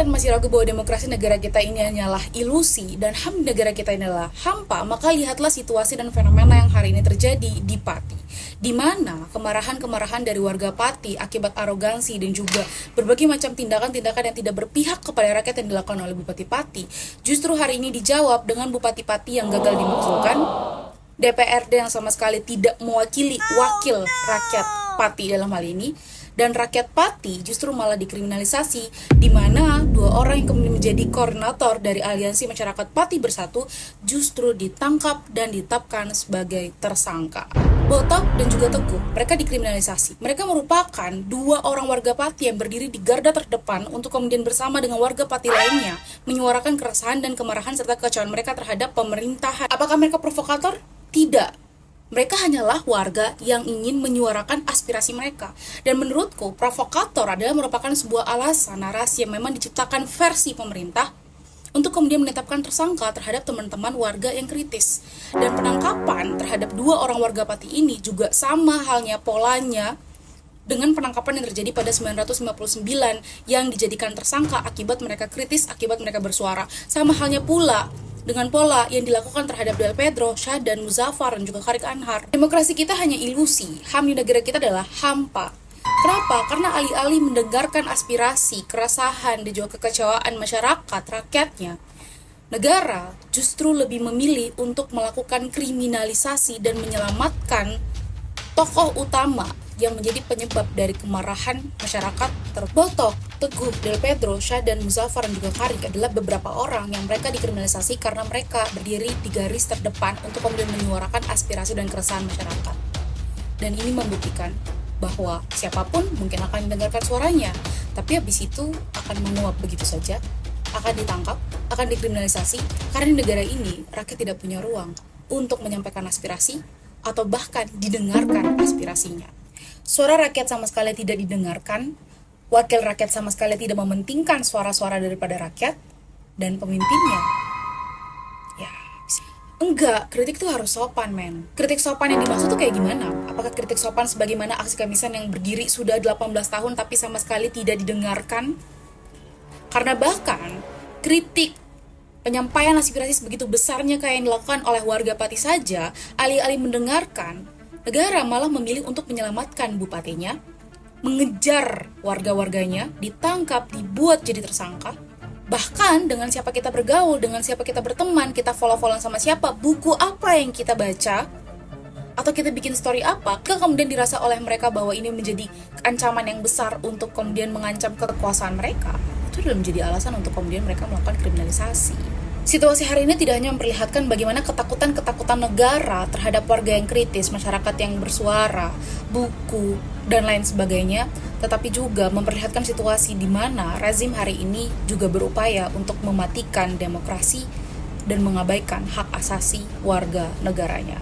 kalian masih ragu bahwa demokrasi negara kita ini hanyalah ilusi dan HAM negara kita ini adalah hampa, maka lihatlah situasi dan fenomena yang hari ini terjadi di Pati, di mana kemarahan-kemarahan dari warga Pati akibat arogansi dan juga berbagai macam tindakan-tindakan yang tidak berpihak kepada rakyat yang dilakukan oleh Bupati Pati, justru hari ini dijawab dengan Bupati Pati yang gagal dimaksudkan, DPRD yang sama sekali tidak mewakili wakil rakyat Pati dalam hal ini, dan rakyat Pati justru malah dikriminalisasi, di mana 2 orang yang kemudian menjadi koordinator dari Aliansi Masyarakat Pati Bersatu justru ditangkap dan ditetapkan sebagai tersangka. Botok dan juga Teguh, mereka dikriminalisasi. Mereka merupakan 2 orang warga Pati yang berdiri di garda terdepan untuk kemudian bersama dengan warga Pati lainnya menyuarakan keresahan dan kemarahan serta kekecewaan mereka terhadap pemerintahan. Apakah mereka provokator? Tidak. Mereka hanyalah warga yang ingin menyuarakan aspirasi mereka. Dan menurutku, provokator adalah merupakan sebuah alasan narasi yang memang diciptakan versi pemerintah untuk kemudian menetapkan tersangka terhadap teman-teman warga yang kritis. Dan penangkapan terhadap 2 orang warga Pati ini juga sama halnya polanya dengan penangkapan yang terjadi pada 959 yang dijadikan tersangka akibat mereka kritis, akibat mereka bersuara. Sama halnya pula dengan pola yang dilakukan terhadap Del Pedro, Syahdan, Muzaffar, dan juga Kharik Anhar. Demokrasi kita hanya ilusi, HAM di negara kita adalah hampa. Kenapa? Karena alih-alih mendengarkan aspirasi, keresahan, dan juga kekecewaan masyarakat, rakyatnya, negara justru lebih memilih untuk melakukan kriminalisasi dan menyelamatkan tokoh utama yang menjadi penyebab dari kemarahan masyarakat. Botok, Teguh, Del Pedro, Syahdan, Muzaffar, dan juga Kharik adalah beberapa orang yang mereka dikriminalisasi karena mereka berdiri di garis terdepan untuk kemudian menyuarakan aspirasi dan keresahan masyarakat. Dan ini membuktikan bahwa siapapun mungkin akan mendengarkan suaranya, tapi habis itu akan menguap begitu saja, akan ditangkap, akan dikriminalisasi, karena di negara ini rakyat tidak punya ruang untuk menyampaikan aspirasi atau bahkan didengarkan aspirasinya. Suara rakyat sama sekali tidak didengarkan, wakil rakyat sama sekali tidak mementingkan suara-suara daripada rakyat, dan pemimpinnya, ya, enggak, kritik tuh harus sopan, men. Kritik sopan yang dimaksud tuh kayak gimana? Apakah kritik sopan sebagaimana aksi Kamisan yang berdiri sudah 18 tahun tapi sama sekali tidak didengarkan? Karena bahkan kritik penyampaian aspirasi sebegitu besarnya kayak yang dilakukan oleh warga Pati saja, alih-alih mendengarkan, negara malah memilih untuk menyelamatkan bupatinya, mengejar warga-warganya, ditangkap, dibuat jadi tersangka. Bahkan dengan siapa kita bergaul, dengan siapa kita berteman, kita follow-followan sama siapa, buku apa yang kita baca, atau kita bikin story apa, kemudian dirasa oleh mereka bahwa ini menjadi ancaman yang besar untuk kemudian mengancam kekuasaan mereka, itu adalah menjadi alasan untuk kemudian mereka melakukan kriminalisasi. Situasi hari ini tidak hanya memperlihatkan bagaimana ketakutan-ketakutan negara terhadap warga yang kritis, masyarakat yang bersuara, buku, dan lain sebagainya, tetapi juga memperlihatkan situasi di mana rezim hari ini juga berupaya untuk mematikan demokrasi dan mengabaikan hak asasi warga negaranya.